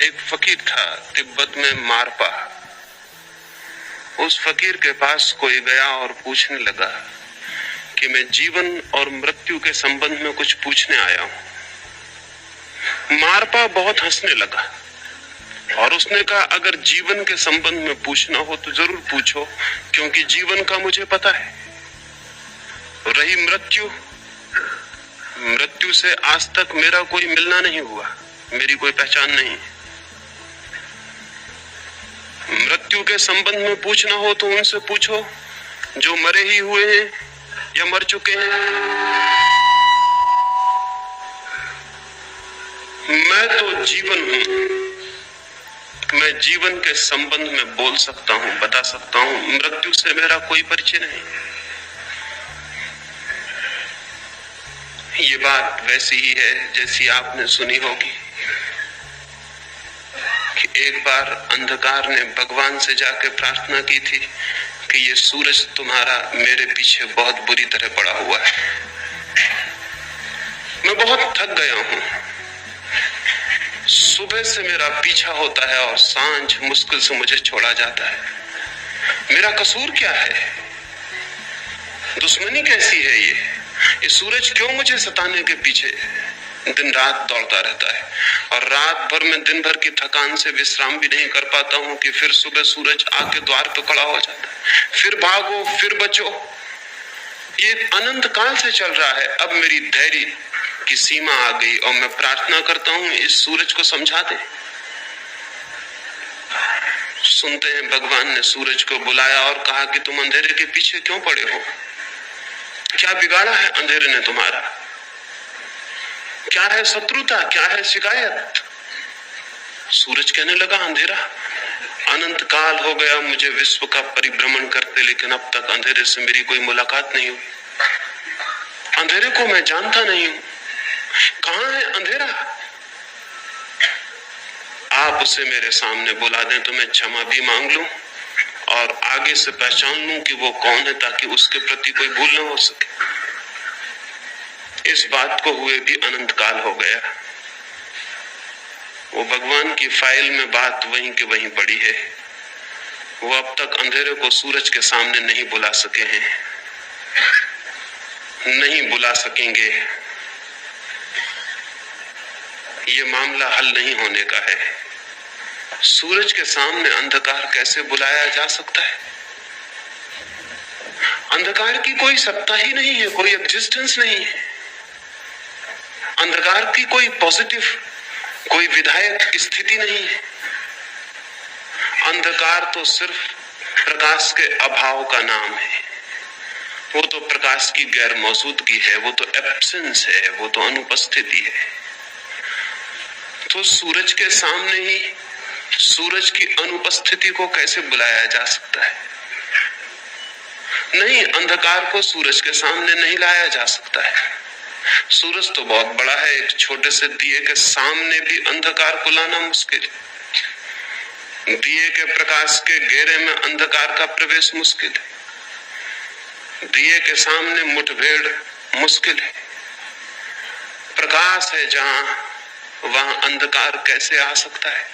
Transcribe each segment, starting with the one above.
एक फकीर था तिब्बत में, मारपा। उस फकीर के पास कोई गया और पूछने लगा कि मैं जीवन और मृत्यु के संबंध में कुछ पूछने आया हूं। मारपा बहुत हंसने लगा और उसने कहा, अगर जीवन के संबंध में पूछना हो तो जरूर पूछो, क्योंकि जीवन का मुझे पता है। रही मृत्यु, मृत्यु से आज तक मेरा कोई मिलना नहीं हुआ, मेरी कोई पहचान नहीं। मृत्यु के संबंध में पूछना हो तो उनसे पूछो जो मरे ही हुए हैं या मर चुके हैं। मैं तो जीवन हूं। मैं जीवन के संबंध में बोल सकता हूं, बता सकता हूं। मृत्यु से मेरा कोई परिचय नहीं। ये बात वैसी ही है जैसी आपने सुनी होगी कि एक बार अंधकार ने भगवान से जाके प्रार्थना की थी कि ये सूरज तुम्हारा मेरे पीछे बहुत बुरी तरह पड़ा हुआ है, मैं बहुत थक गया हूं। सुबह से मेरा पीछा होता है और सांझ मुश्किल से मुझे छोड़ा जाता है। मेरा कसूर क्या है? दुश्मनी कैसी है ये सूरज क्यों मुझे सताने के पीछे दिन रात दौड़ता रहता है? और रात भर में दिन भर की थकान से विश्राम भी नहीं कर पाता हूं कि फिर सुबह सूरज आके द्वार पे खड़ा हो जाता है। फिर भागो, फिर बचो। ये अनंत काल से चल रहा है। अब मेरी धैर्य की सीमा आ गई और मैं प्रार्थना करता हूं इस सूरज को समझा दे। सुनते हैं भगवान ने सूरज को बुलाया और कहा कि तुम अंधेरे के पीछे क्यों पड़े हो? क्या बिगाड़ा है अंधेरे ने तुम्हारा? क्या है शत्रुता? क्या है शिकायत? सूरज कहने लगा, अंधेरा अनंत काल हो गया मुझे विश्व का परिभ्रमण करते, लेकिन अब तक अंधेरे से मेरी कोई मुलाकात नहीं हुई। अंधेरे को मैं जानता नहीं हूं। कहां है अंधेरा? आप उसे मेरे सामने बुला दें तो मैं क्षमा भी मांग लूं और आगे से पहचान लूं कि वो कौन है, ताकि उसके प्रति कोई भूल न हो सके। इस बात को हुए भी अनंत काल हो गया। वो भगवान की फाइल में बात वहीं के वहीं पड़ी है। वो अब तक अंधेरे को सूरज के सामने नहीं बुला सके हैं, नहीं बुला सकेंगे। ये मामला हल नहीं होने का है। सूरज के सामने अंधकार कैसे बुलाया जा सकता है? अंधकार की कोई सत्ता ही नहीं है, कोई एग्जिस्टेंस नहीं है। अंधकार की कोई पॉजिटिव, कोई विधायक स्थिति नहीं है। अंधकार तो सिर्फ प्रकाश के अभाव का नाम है। वो तो प्रकाश की गैर मौजूदगी है, वो तो एब्सेंस है, वो तो अनुपस्थिति है। तो सूरज के सामने ही सूरज की अनुपस्थिति को कैसे बुलाया जा सकता है? नहीं, अंधकार को सूरज के सामने नहीं लाया जा सकता है। सूरज तो बहुत बड़ा है, एक छोटे से दिए के सामने भी अंधकार को लाना मुश्किल। दिए के प्रकाश के घेरे में अंधकार का प्रवेश मुश्किल है। दिए के सामने मुठभेड़ मुश्किल है। प्रकाश है जहां, वहां अंधकार कैसे आ सकता है?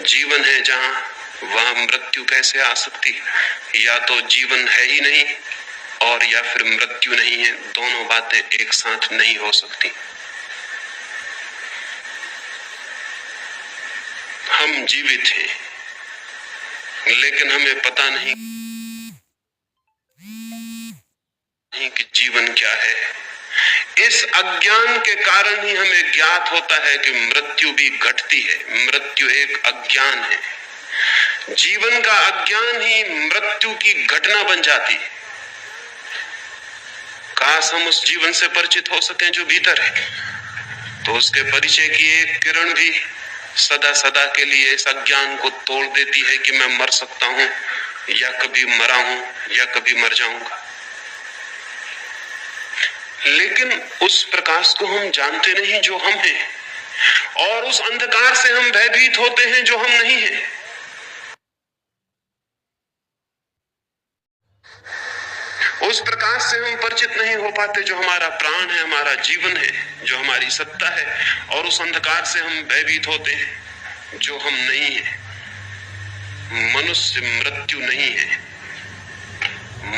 जीवन है जहां, वहां मृत्यु कैसे आ सकती है? या तो जीवन है ही नहीं और या फिर मृत्यु नहीं है। दोनों बातें एक साथ नहीं हो सकती। हम जीवित हैं, लेकिन हमें पता नहीं कि जीवन क्या है। इस अज्ञान के कारण ही हमें ज्ञात होता है कि मृत्यु भी घटती है। मृत्यु एक अज्ञान है। जीवन का अज्ञान ही मृत्यु की घटना बन जाती है। काश हम उस जीवन से परिचित हो सकें जो भीतर है, तो उसके परिचय की एक किरण भी सदा सदा के लिए इस अज्ञान को तोड़ देती है कि मैं मर सकता हूं, या कभी मरा हूं, या कभी मर जाऊंगा। लेकिन उस प्रकाश को हम जानते नहीं जो हम हैं, और उस अंधकार से हम भयभीत होते हैं जो हम नहीं हैं। उस प्रकाश से हम परिचित नहीं हो पाते जो हमारा प्राण है, हमारा जीवन है, जो हमारी सत्ता है, और उस अंधकार से हम भयभीत होते हैं। जो हम नहीं है। मनुष्य मृत्यु नहीं है,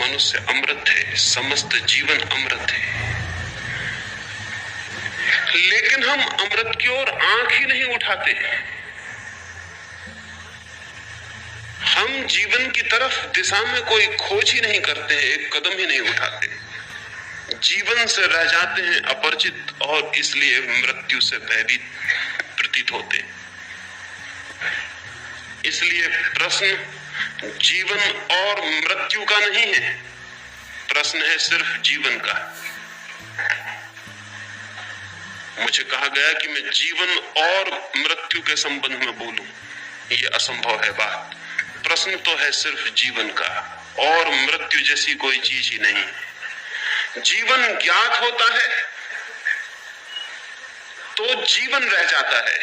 मनुष्य अमृत है, समस्त जीवन अमृत है। लेकिन हम अमृत की ओर आंख ही नहीं उठाते। हम जीवन की तरफ दिशा में कोई खोज ही नहीं करते हैं, एक कदम ही नहीं उठाते। जीवन से रह जाते हैं अपरिचित और इसलिए मृत्यु से भयभीत प्रतीत होते हैं। इसलिए प्रश्न जीवन और मृत्यु का नहीं है, प्रश्न है सिर्फ जीवन का। मुझे कहा गया कि मैं जीवन और मृत्यु के संबंध में बोलूं, यह असंभव है बात। प्रश्न तो है सिर्फ जीवन का, और मृत्यु जैसी कोई चीज ही नहीं है। जीवन ज्ञात होता है तो जीवन रह जाता है,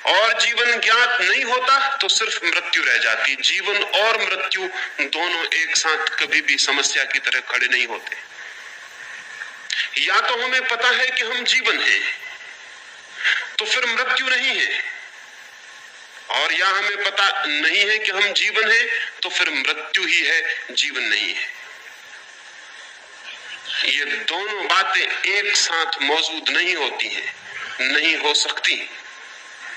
और जीवन ज्ञात नहीं होता तो सिर्फ मृत्यु रह जाती। जीवन और मृत्यु दोनों एक साथ कभी भी समस्या की तरह खड़े नहीं होते। या तो हमें पता है कि हम जीवन हैं, तो फिर मृत्यु नहीं है, और या हमें पता नहीं है कि हम जीवन हैं, तो फिर मृत्यु ही है, जीवन नहीं है। ये दोनों बातें एक साथ मौजूद नहीं होती हैं, नहीं हो सकती।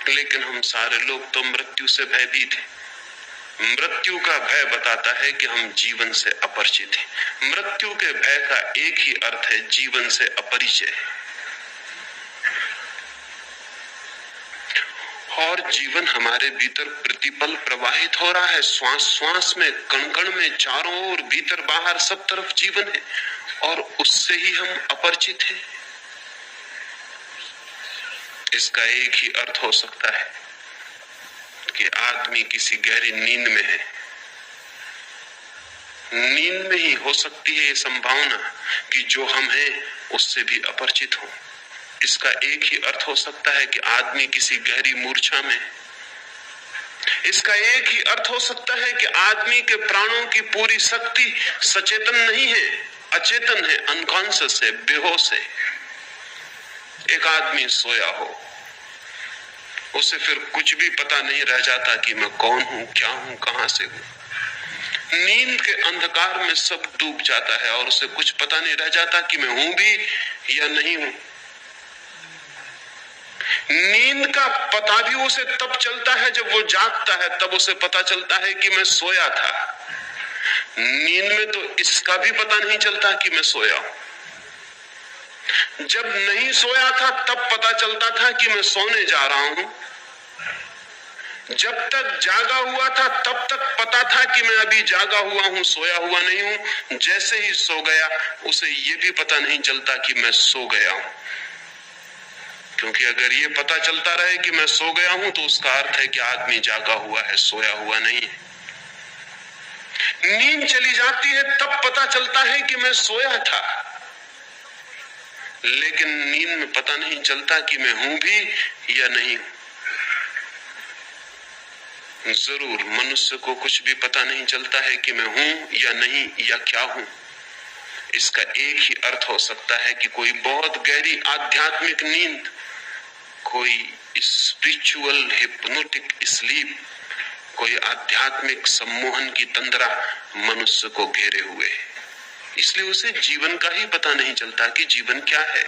लेकिन हम सारे लोग तो मृत्यु से भयभीत हैं। मृत्यु का भय बताता है कि हम जीवन से अपरिचित हैं। मृत्यु के भय का एक ही अर्थ है, जीवन से अपरिचय। और जीवन हमारे भीतर प्रतिपल प्रवाहित हो रहा है, श्वास श्वास में, कण कण में, चारों ओर, भीतर बाहर, सब तरफ जीवन है, और उससे ही हम अपरिचित हैं। इसका एक ही अर्थ हो सकता है कि आदमी किसी गहरी नींद में है। नींद में ही हो सकती है ये संभावना कि जो हम हैं उससे भी अपरिचित हो। इसका एक ही अर्थ हो सकता है कि आदमी किसी गहरी मूर्छा में। इसका एक ही अर्थ हो सकता है कि आदमी के प्राणों की पूरी शक्ति सचेतन नहीं है, अचेतन है, अनकॉन्शियस है, बेहोश है। एक आदमी सोया हो, उसे फिर कुछ भी पता नहीं रह जाता कि मैं कौन हूं, क्या हूं, कहां से हूं। नींद के अंधकार में सब डूब जाता है और उसे कुछ पता नहीं रह जाता कि मैं हूं भी या नहीं हूं। नींद का पता भी उसे तब चलता है जब वो जागता है, तब उसे पता चलता है कि मैं सोया था। नींद में तो इसका भी पता नहीं चलता कि मैं सोया हूं। जब नहीं सोया था तब पता चलता था कि मैं सोने जा रहा हूं। जब तक जागा हुआ था तब तक पता था कि मैं अभी जागा हुआ हूं, सोया हुआ नहीं हूं। जैसे ही सो गया उसे ये भी पता नहीं चलता कि मैं सो गया हूं, क्योंकि अगर ये पता चलता रहे कि मैं सो गया हूं तो उसका अर्थ है कि आदमी जागा हुआ है, सोया हुआ नहीं है। नींद चली जाती है तब पता चलता है कि मैं सोया था, लेकिन नींद में पता नहीं चलता कि मैं हूं भी या नहीं हूं। जरूर मनुष्य को कुछ भी पता नहीं चलता है कि मैं हूं या नहीं या क्या हूं। इसका एक ही अर्थ हो सकता है कि कोई बहुत गहरी आध्यात्मिक नींद, कोई स्पिरिचुअल हिप्नोटिक स्लीप, कोई आध्यात्मिक सम्मोहन की तंद्रा मनुष्य को घेरे हुए है। इसलिए उसे जीवन का ही पता नहीं चलता कि जीवन क्या है।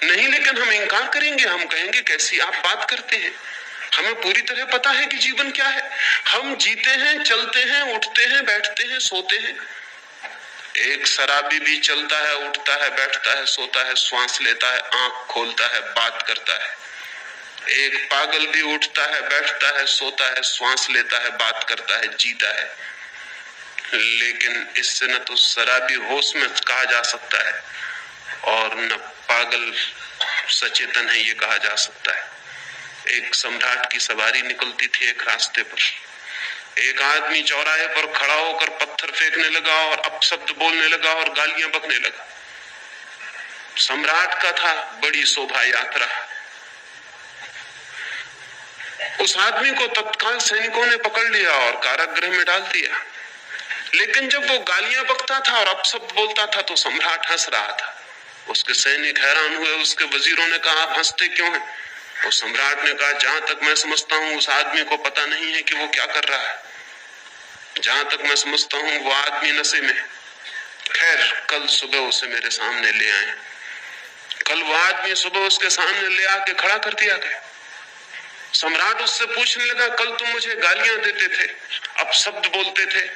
नहीं, लेकिन हम इनकार करेंगे, हम कहेंगे कैसी आप बात करते हैं, हमें पूरी तरह पता है कि जीवन क्या है। हम जीते हैं, चलते हैं, उठते हैं, बैठते हैं, सोते हैं। एक शराबी भी चलता है, उठता है, बैठता है, सोता है, श्वास लेता है, आंख खोलता है, बात करता है। एक पागल भी उठता है, बैठता है, सोता है, श्वास लेता है, बात करता है, जीता है। लेकिन इससे न तो शराबी होश में कहा जा सकता है और न पागल सचेतन है ये कहा जा सकता है। एक सम्राट की सवारी निकलती थी एक रास्ते पर। एक आदमी चौराहे पर खड़ा होकर पत्थर फेंकने लगा और अपशब्द बोलने लगा और गालियां बकने लगा। सम्राट का था बड़ी शोभा यात्रा। उस आदमी को तत्काल सैनिकों ने पकड़ लिया और कारागृह में डाल दिया। लेकिन जब वो गालियां बकता था और अपशब्द बोलता था तो सम्राट हंस रहा था। उसके सैनिक हैरान हुए। उसके वजीरों ने कहा, आप हंसते क्यों हैं? उस सम्राट ने कहा, जहां तक मैं समझता हूं उस आदमी को पता नहीं है कि वो क्या कर रहा है। जहां तक मैं समझता हूं वो आदमी नशे में। खैर, कल सुबह उसे मेरे सामने ले आए। कल वो आदमी सुबह उसके सामने ले आके खड़ा कर दिया गया। सम्राट उससे पूछने लगा, कल तुम मुझे गालियां देते थे, अब शब्द बोलते थे,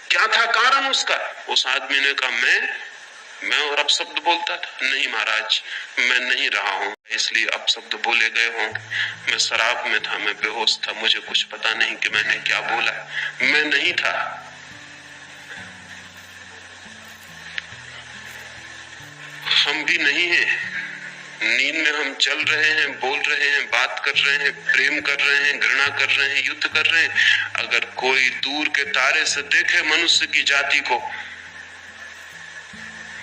क्या था कारण उसका? उस आदमी ने कहा, मैं और अब शब्द बोलता था। नहीं महाराज, मैं नहीं रहा हूं, इसलिए अब शब्द बोले गए होंगे। मैं शराब में था, मैं बेहोश था, मुझे कुछ पता नहीं कि मैंने क्या बोला। मैं नहीं था। हम भी नहीं हैं। नींद में हम चल रहे हैं, बोल रहे हैं, बात कर रहे हैं, प्रेम कर रहे हैं, घृणा कर रहे हैं, युद्ध कर रहे हैं। अगर कोई दूर के तारे से देखे मनुष्य की जाति को,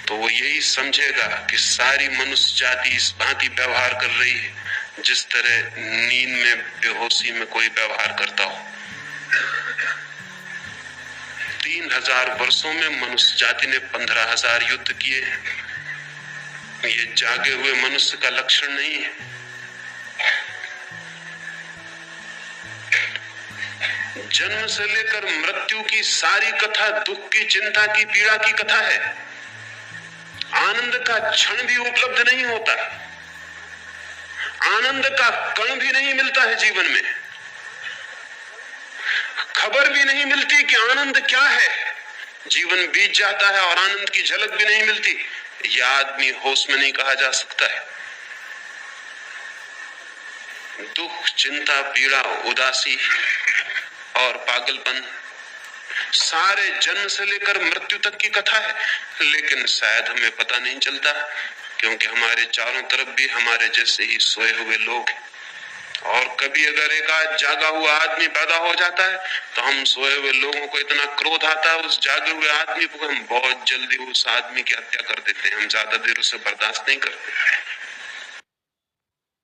तो वो यही समझेगा कि सारी मनुष्य जाति इस भांति व्यवहार कर रही है जिस तरह नींद में, बेहोशी में कोई व्यवहार करता हो। 3000 वर्षों में मनुष्य जाति ने 15,000 युद्ध किए। ये जागे हुए मनुष्य का लक्षण नहीं है। जन्म से लेकर मृत्यु की सारी कथा दुख की, चिंता की, पीड़ा की कथा है। आनंद का क्षण भी उपलब्ध नहीं होता, आनंद का कण भी नहीं मिलता है जीवन में। खबर भी नहीं मिलती कि आनंद क्या है। जीवन बीत जाता है और आनंद की झलक भी नहीं मिलती। यह आदमी होश में नहीं कहा जा सकता है। दुख, चिंता, पीड़ा, उदासी और पागलपन सारे जन्म से लेकर मृत्यु तक की कथा है। लेकिन शायद हमें पता नहीं चलता, क्योंकि हमारे चारों तरफ भी हमारे जैसे ही सोए हुए लोग हैं। और कभी अगर एक आज जागा हुआ आदमी पैदा हो जाता है तो हम सोए हुए लोगों को इतना क्रोध आता है उस जागे हुए आदमी को, हम बहुत जल्दी उस आदमी की हत्या कर देते हैं। हम ज्यादा देर उसे बर्दाश्त नहीं करते।